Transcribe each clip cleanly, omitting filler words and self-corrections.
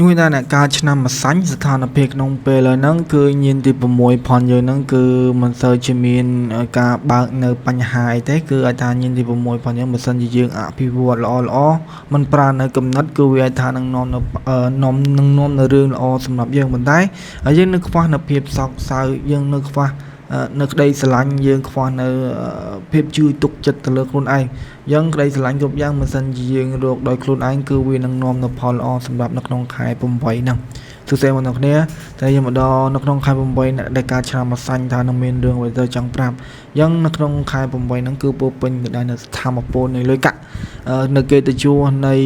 nuôi ta nè cá chăn mà sánh sự thà nè việc nông bề là nắng cứ nhìn thì bùm mồi phòn giờ nắng cứ mình sờ chỉ miền cá bạc nè bánh hài thế cứ ai ta nhìn thì bùm mồi phòn giờ mình sân chỉ dương phi vua lõ mình pran nè cầm nát cứ ai ta năng non nè nè rương lõ sầm nạp dương mình thấy ở dưới nước pha nè việc sọc sao dương nước pha nước đây sờ lạnh dương pha nè việc chui tục chật từ lược luôn anh dân đây sờ lạnh gục giang mình sân chỉ dương được đôi luôn anh cứ vì năng non nè phòn lõ sầm nạp nước nông khai bùm vậy nè thực sự mà nó kia tại vì mà đo nó không khai bom bay đại ca chạm mà xanh thà nó miền đường về giờ chẳng pram dân nó không khai bom bay nó cứ bô pin tại nó tham một pôn này lưới cạn nó kê từ chua này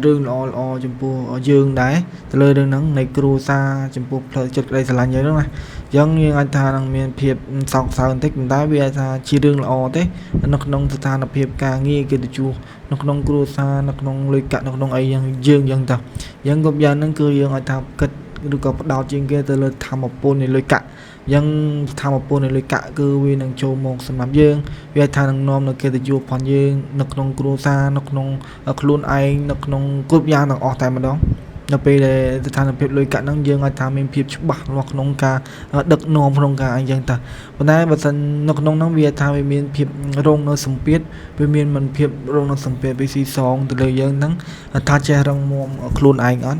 rương lo chấm pu dương đấy từ lưới đường nắng này kêu xa chấm pu chật đây là nhớ đúng này dân như anh thà năng miền phiệp sọc sao thích mình tái bây giờ chi rương lo thế nó không thà nó phiệp càng nghe kê từ chua nó không kêu xa nó không lưới cạn nó không ấy dương dân tập dân gốc dân nó cứ dương anh thà kết được có bắt đầu trên kia từ lưới tham một pôn này lưới cạn dân tham một pôn này lưới cạn cứ vì năng châu một sản phẩm dương vì thà năng nom nó kia từ chua phòn dương nó không kêu xa nó không luôn anh nó không gốc dân nó ở tại mà đó nó về để thà nó phép lưới cạn năng dương anh thà mình phép chụp bạc hoặc nông ca đực nom nông ca anh dân ta bữa nay bữa sân nó nông năng việt thà mình phép rong nó sủng biết về miền mình phép rong nó sủng biết về xì song từ lời dân năng thà che rong mồm luôn anh ăn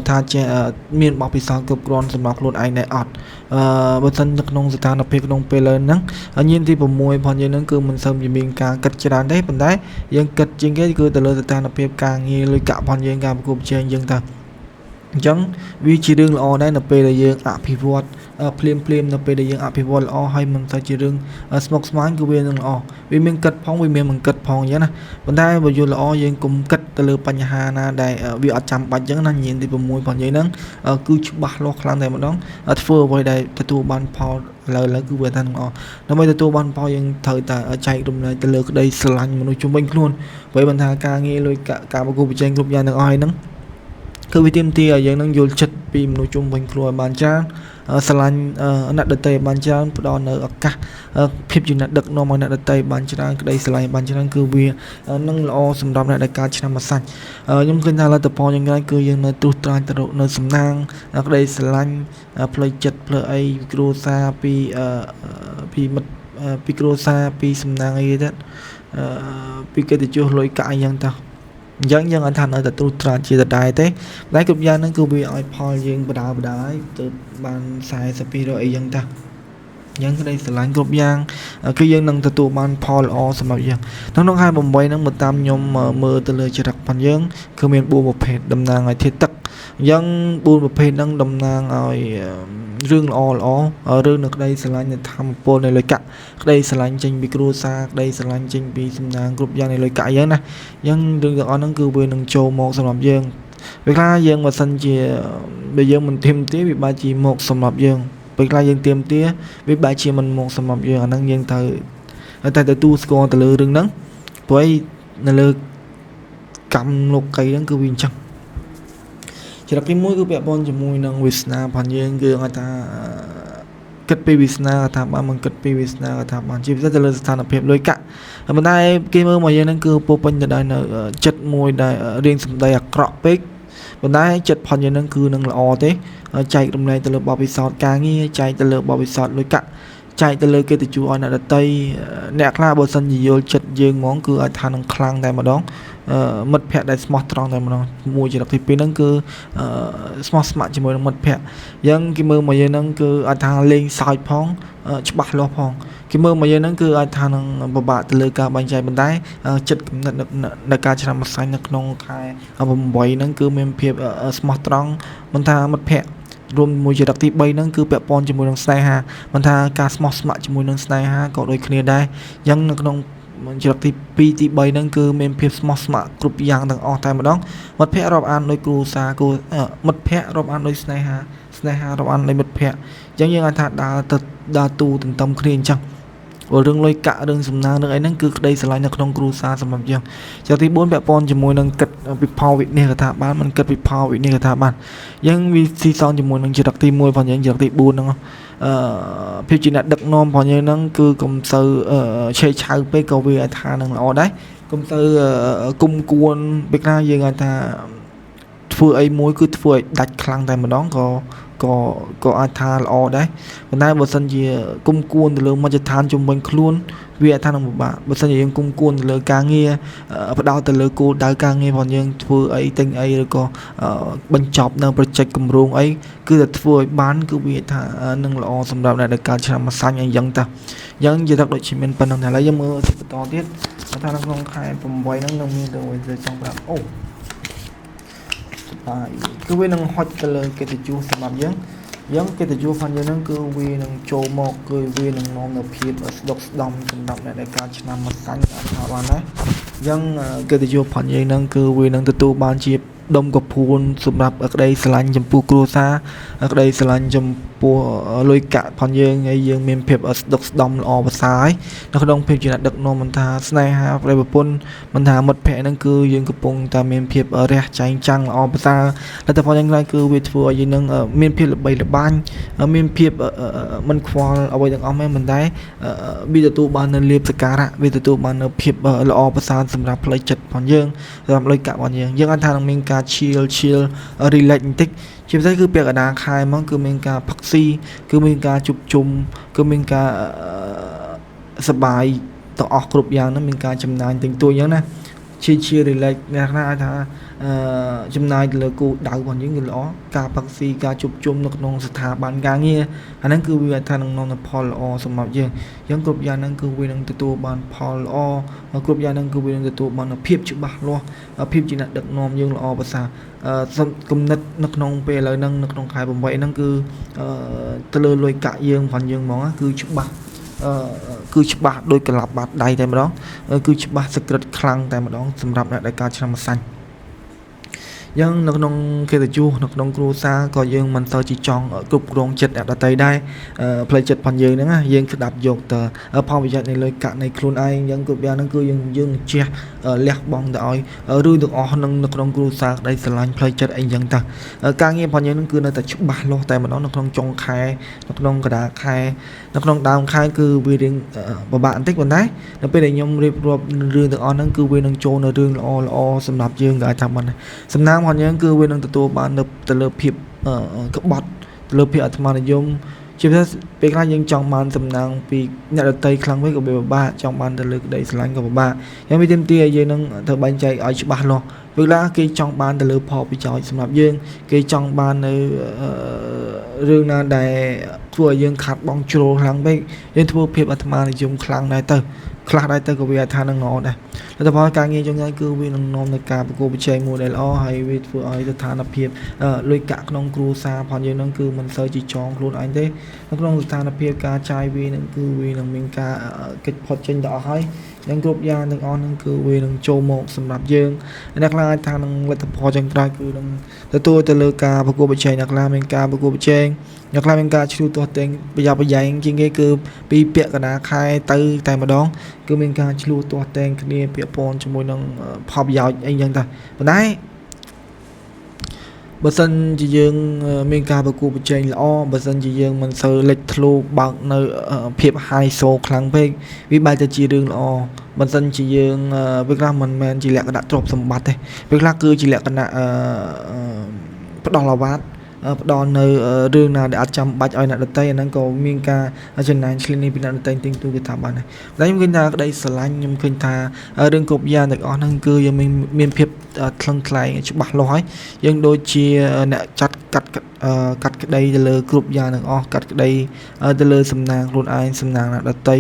thà che miền bọc bị sao cực gòn sầm bọc luôn anh này ọt bữa sân nó nông thà nó phép nông về lên năng nhiên thì bầm môi phòn như năng cứ mình sớm thì mình ca cất cho đàn đấy bữa nay dân cất trên cái cứ từ lời thà nó phép càng nghe lời cạo phòn dân càng cục trên dân ta chẳng vì chỉ riêng là đây là về là dương pivot phim là về là dương pivot là hay mình sẽ chỉ riêng smoke smart của bên là vì mình cất phong vì mình cất phong nhé nè vấn đề bây giờ là dương cùng cất từ lừa bánh hà na đây vì ở chăm bánh chẳng là nhìn thì bầm môi còn vậy nắng cứ chụp bạc lo khăn này mà đó phơi với đây tu ban phao lời cứ về thành nó bây giờ tu ban phao dương thời tại ở chạy đùng này từ lừa đây slide mà nói chung mình luôn với bản thà ca nghe lôi cả một cuộc tranh group gia được ai nắngคือวิธีที่ยังนั่งอยู่จัดปีมนุษย์จุ่มเป็นครัวบานจานสลันนัดเดตบานจานปดอนอากาพิบอยู่นัดดึกนอมันนัดเดตบานจานก็ได้สลายบานจานคือวีนั่งรอสำหรับในการชนะมาสั่นยังขึ้นทางเราแต่พอยังไงคือยังในตุตรานตรุในสำนักก็ได้สลันเพลย์จัดเพลย์ไอครูซาปีมัดปีครูซาปีสำนักไอ้เด็ดปีเกิดจู่ลอยกายยังต่อdân anh thành ở tại tu trà chỉ đại thế lấy cục dân nó cứ bị ai phò dân bờ đá từ ban xài spiro ấy dân ta dân cái đây sẽ lấy cục dân cái dân nâng từ tu ban phò lo sầm dân nó hai bồng bay nó một tam nhom mơ từ lời chỉ đặt phần dânคือmiền buôn một phe đầm nang ở thiết tắc dân buôn một phe đang đầm nang ở rương lo ở rương được đây sẽ lấy để tham pol này lời cạ đây sẽ lấy trình bị cua sa đây sẽ lấy trình bị sầm nang cục dân này lời cạ dân này dân rương được nó cứ bên nâng châu một sầm dân việc là dân mà sân chỉ bây giờ mình thêm tiếp bị ba chỉ một sầm dân việc là dân thêm tiếp biết ba chỉ mình một sầm dân năng dân thời tại tu score từ lừa rương nắng với lừa cầm lục cây đang cứ viên chẳng chỉ là cái mũi cứ bẹp bon chỉ mũi năng Vietnam phần dương cứ người ta kết pi Vietnam thà mà mình kết pi Vietnam thà mà chỉ rất là thành lập hiệp lối cạn bên đây cái mơ mà dương đang cứ popin từ đây là chất mùi đây riêng sầm đây là crop pick bên đây chất phần dương đang cứ năng là o thế chạy trong này từ lượt bò bị sọt càng nghe chạy từ lượt bò bị sọt lối cạn chạy từ lượt kia từ chú là tây nẹt la bờ sân gì vô chất dương món cứ ở thành năng khang đây mà đó mất pheได้ smart strong តែម្ដងមួយជាទី2ហ្នឹងគឺ smart smart ជាមួយនឹងមិត្តភ័ក្តិយើងគេមើលមកយើងហ្នឹងគឺអាចថាលេងសើចផងច្បាស់លាស់ផងគេមើលមកយើងហ្នឹងគឺអាចថានឹងពិបាកទៅលើការបែងចែកប៉ុន្តែចិត្តកំណត់នៃការឆ្នាំម្សាញ់នៅក្នុងខែ8ហ្នឹងគឺមានភាព smart strong មិនថាមិត្តភ័ក្តិរួមមួយជាទី3ហ្នឹងគឺពាក់ព័ន្ធជាមួយនឹងស្នេហាមិនថាការ smart smart ជាមួយនឹងស្នេហាក៏ដូចគ្នាដែរអញ្ចឹងនៅក្នុងជាទី2ទី3ហ្នឹងគឺមានភាពស្មោះស្ម័គ្រគ្រប់យ៉ាងទាំងអស់តែម្ដងមិត្តភ័ក្តិរាប់អានដោយគ្រូសាគូមិត្តភ័ក្តិរាប់អានដោយស្នេហារាប់អានដោយមិត្តភ័ក្តិអញ្ចឹងយើងអាចថាដើរទូទន្ទឹមគ្នាអញ្ចឹងរឿងលុយកាក់រឿងសំណាងរឿងអីហ្នឹងគឺក្តីស្រឡាញ់នៅក្នុងគ្រូសាសម្រាប់យើងជាទី4ពាក់ព័ន្ធជាមួយនឹងគិតវិភៅវិនិច្ឆ័យកថាបានមិនគិតវិភៅវិនិច្ឆ័យកថាបានយើងវាស៊ីសងជាមួយនឹងជាទី1ផងយើងជាទី4ហ្នឹងភាពជាអ្នកដឹកនាំផងយើងហ្នឹងគឺកុំសូវឆេឆៅពេកក៏វាថានឹងល្អដែរកុំសូវគុំគួនពេលខ្លះយើងអាចថា ធ្វើអីមួយគឺធ្វើឲ្យដាច់ខ្លាំងតែម្ដងក៏អាចថាល្អដែរប៉ុន្តែបើសិនជាគុំគួនទៅលើមជ្ឈដ្ឋានជំនាញខ្លួនវាអាចថានឹងពិបាកបើសិនជាយើងគុំគួនទៅលើការងារបដោតទៅលើគោលដៅការងាររបស់យើងធ្វើអីទិញអីឬក៏បញ្ចប់នៅ project គម្រោងអីគឺតែធ្វើឲ្យបានគឺវាថានឹងល្អសម្រាប់អ្នកដែលកើតឆ្នាំម្សាញ់អីចឹងតាអញ្ចឹងនិយាយដូចជាមានប៉ុណ្្នឹងតែឥឡូវយើងមើលបន្តទៀតថានៅក្នុងខែ8ហ្នឹងនឹងមានទៅចង់ប្រាប់អូបាទគឺវានឹងហុចទៅលើកិត្តិយសសម្រាប់យើងកិត្តិយសរបស់យើងហ្នឹងគឺវានឹងចូលមកគឺវានឹងនាំនៅភាពស្ដុកស្ដំសម្រាប់អ្នកដែលកើតឆ្នាំម្សាញ់អាចថាបានដែរអញ្ចឹងកិត្តិយសរបស់យើងហ្នឹងគឺវានឹងទទួលបានជាដុំកពួនសម្រាប់ក្តីស្រឡាញ់ចំពោះគ្រួសារក្តីស្រឡាញ់ចំពោះលុយកាក់ផងយើងហើយយើងមានភាពស្ដុកស្ដំល្អប្រសើរនៅក្នុងភាពជាអ្នកដឹកនាំមិនថាស្នេហាប្រិយប្រពន្ធមិនថាមិត្តភក្តិហ្នឹងគឺយើងកំពុងតែមានភាពរះចែងចាំងល្អប្រសើរលទ្ធផលយ៉ាងណាគឺវាធ្វើឲ្យយើងនឹងមានភាពល្បីល្បាញមានភាពមិនខ្វល់អ្វីទាំងអស់មែនមិនដែរវាទទួលបាននៅលៀបសការៈវាទទួលបាននៅភាពល្អប្រសើរសម្រាប់ផ្លូវចិត្តផងយើងសម្រាប់លុយកាក់ផងយើងអាចថានឹងមានការឈៀល relax បន្តិចជាពិសេសគឺពាក់កណ្ដាលខែហ្មងគឺមានការផឹកស៊ីគឺមានការជួបជុំគឺមានការសប្បាយទាំងអស់គ្រប់យ៉ាងហ្នឹងមានការចំណាយទិញទួយអញ្ចឹងណាជា relax អ្នកខ្លះអាចថាចំណាយទៅលើគោលដៅរបស់យើងគឺល្អការផឹកស៊ីការជួបជុំនៅក្នុងស្ថាប័នការងារអាហ្នឹងគឺវាថានឹងនាំទៅផលល្អសម្រាប់យើងអញ្ចឹងគ្រប់យ៉ាងហ្នឹងគឺវានឹងទទួលបានផលល្អគ្រប់យ៉ាងហ្នឹងគឺវានឹងទទួលបានភាពច្បាស់លាស់ភាពជាអ្នកដឹកនាំយើងល្អប្រសើរគំនិតនៅក្នុងពេលឥឡូវហ្នឹងនៅក្នុងខែ8ហ្នឹងគឺទៅលើលុយកាក់យើងផងយើងហ្មងគឺច្បាស់គឺច្បាស់ដោយកលាប់បាត់ដៃតែម្ដងគឺច្បាស់សក្តិខ្លាំងតែម្ដងសម្រាប់អ្នកដែលកើតឆ្នាំម្សាញ់យ៉ាងនៅក្នុងកិត្តិយសនៅក្នុងគ្រួសារក៏យើងមិនសូវជាចង់គ្រប់គ្រងចិត្តអ្នកដទៃដែរផ្លូវចិត្តផងយើងហ្នឹងណាយើងស្ដាប់យកទៅផលប្រយោជន៍នៃលុយកាក់នៃខ្លួនឯងយ៉ាងគ្រប់យ៉ាងហ្នឹងគឺយើងជះលះបង់ទៅឲ្យរឿងទាំងអស់ហ្នឹងនៅក្នុងគ្រួសារក្តីស្រឡាញ់ផ្លូវចិត្តអីយ៉ាងតាការងារផងយើងហ្នឹងគឺនៅតែច្បាស់លាស់តែម្ដងនៅក្នុងចុងខែនៅក្នុងកណ្ដាលខែនៅក្នុងដើមខែគឺវារៀងពិបាកបន្តិចប៉ុន្តែនៅពេលដែលខ្ញុំរៀបរាប់រឿងទាំងអស់ហ្នឹងគឺវានឹងចូលនៅរឿងល្អសម្រាប់យើងក៏អាចថាបានសំណាងរបស់យើងគឺវានឹងទទួលបានទៅលើភាពក្បត់ទៅលើភាពអាត្មានិយមជាពិសេសពេលខ្លះយើងចង់បានសំណាងពីអ្នកដទៃខ្លាំងពេកក៏វាពិបាកចង់បានទៅលើក្តីស្រឡាញ់ក៏ពិបាកយ៉ាងវាទាមទារឲ្យយើងនឹងត្រូវបែងចែកឲ្យច្បាស់លាស់ពេលខ្លះគេចង់បានទៅលើផលប្រយោជន៍សម្រាប់យើងគេចង់បាននៅរឿងណាដែលធ្វើឲ្យយើងខាត់បងជ្រុលខ្លាំងពេកយើងធ្វើភាពអាត្មានិយមខ្លាំងដែរទៅខ្លះដែរទៅក៏វាអាចថានឹងល្អដែរលទ្ធផលការងារយ៉ាងណាគឺវានឹងនាំទៅការប្រកួតប្រជែងមួយដែលល្អហើយវាធ្វើឲ្យស្ថានភាពលុយកាក់ក្នុងគ្រួសារផងយើងនឹងគឺមិនសូវជាចងខ្លួនឯងទេនៅក្នុងស្ថានភាពការចាយវានឹងគឺវានឹងមានការកិច្ចផុតចេញទៅអស់ហើយយ៉ាងគ្រប់យ៉ាងទាំងអស់ហ្នឹងគឺវានឹងចូលមកសម្រាប់យើងអ្នកខ្លះអាចថានឹងលទ្ធផលចុងក្រោយគឺនឹងទទួលទៅលើការប្រកួតប្រជែងអ្នកខ្លះមានការប្រកួតប្រជែងអ្នកខ្លះមានការឆ្លូតទាស់តែងប្រយ៉ាប់ប្រយ៉ែងជាងគេគឺពីពាក់កណ្ដាលខែទៅតែម្ដងគឺមានការឆ្លូតទាស់តែងគ្នាពាក់ព័ន្ធជាមួយនឹងផលប្រយោជន៍អីចឹងតាប៉ុន្តែបើសិនជាយើងមានការប្រកួតប្រជែងល្អបើសិនជាយើងមិនសូវលេចធ្លោបើកនៅភាពហាយសូខ្លាំងពេកវាបែរទៅជារឿងល្អបើសិនជាយើងពេលខ្លះមិនមែនជាលក្ខណៈទ្រព្យសម្បត្តិទេពេលខ្លះគឺជាលក្ខណៈផ្ដោតអាវ៉ាត់ផ្ដល់នៅរឿងណាដែលអត់ចាំបាច់ឲ្យអ្នកដទៃអាហ្នឹងក៏មានការចំណាយឆ្លៀននេះពីអ្នកដទៃទិញទូគេថាបានដែរតែខ្ញុំឃើញថាក្តីស្រឡាញ់ខ្ញុំឃើញថារឿងគ្រប់យ៉ាងទាំងអស់ហ្នឹងគឺយើងមានភាពថ្លឹងថ្លែងច្បាស់លាស់ហើយយើងដូចជាអ្នកចាត់កាត់ក្តីទៅលើគ្រប់យ៉ាងទាំងអស់កាត់ក្តីទៅលើសំណាងខ្លួនឯងសំណាងអ្នកដទៃ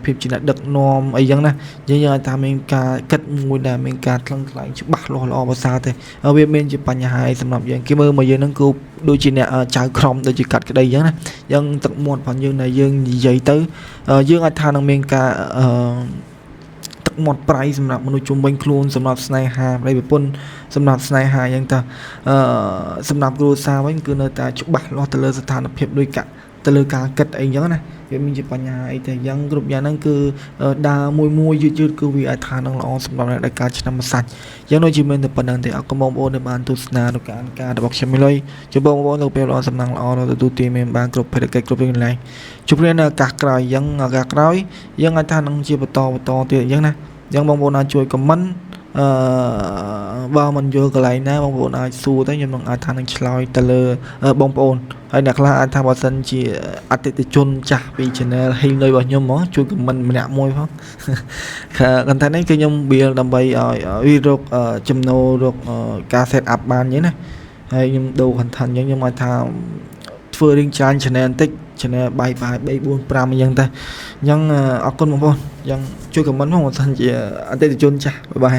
ភាពជាអ្នកដឹកនាំអីចឹងណាយើងអាចថាមានការគិតមួយដែលមានការថ្លឹងថ្លែងច្បាស់លាស់ល្អប្រសើរទេវាមានជាបញ្ហាសម្រាប់យើងគេមើលមកយើងហ្នឹងគឺដូចជាអ្នកចៅក្រមដូចជាកាត់ក្តីចឹងណាយើងទឹកមាត់របស់យើងដែលយើងនិយាយទៅយើងអាចថានឹងមានការទឹកមាត់ប្រៃសម្រាប់មនុស្សជុំវិញខ្លួនសម្រាប់ស្នេហាប្តីប្រពន្ធសម្រាប់ស្នេហាយ៉ាងតាសម្រាប់គ្រួសារវិញគឺនៅតែច្បាស់លាស់ទៅលើស្ថានភាពដូចកាក់ទៅលើការគិតអីចឹងណាវាមានជាបញ្ហាអីតែយ៉ាងគ្រប់យ៉ាងហ្នឹងគឺដើរមួយយឺតគឺវាអាចថានឹងល្អសម្រាប់អ្នកដែលកើតឆ្នាំម្សាច់យ៉ាងដូចជាមានតែប៉ុណ្្នឹងទេអរគុណបងប្អូនដែលបានទស្សនានៅការរបស់ខ្ញុំមីលុយជួបបងប្អូនលោកពេលល្អសំណាងល្អនៅទទួលទានមានបានគ្រប់ភារកិច្ចគ្រប់កន្លែងជួបគ្នានៅឱកាសក្រោយយ៉ាងឱកាសក្រោយយើងអាចថានឹងជាបន្តទៀតយ៉ាងណាយ៉ាងបងប្អូនអាចជួយ comment បើមិនយល់កន្លែងណាបងប្អូនអាចសួរទៅខ្ញុំនឹងអាចថានឹងឆ្លើយទៅលើបងប្អូនហើយអ្នកខ្លះអាចថាបើសិនជាអតិថិជនចាស់ពី channel ហេងលុយរបស់ខ្ញុំមកជួយ comment ម្នាក់មួយផង content នេះគឺខ្ញុំ build ដើម្បីឲ្យវារកចំណូលរកការ set up បានអញ្ចឹងណាហើយខ្ញុំដូរ content អញ្ចឹងខ្ញុំអាចថាធ្វើរៀងច្រើន channel បន្តិច channel បាយ3 4 5អញ្ចឹងទៅអញ្ចឹងអរគុណបងប្អូនអញ្ចឹងជួយ comment ផងបើសិនជាអតិថិជនចាស់បាយ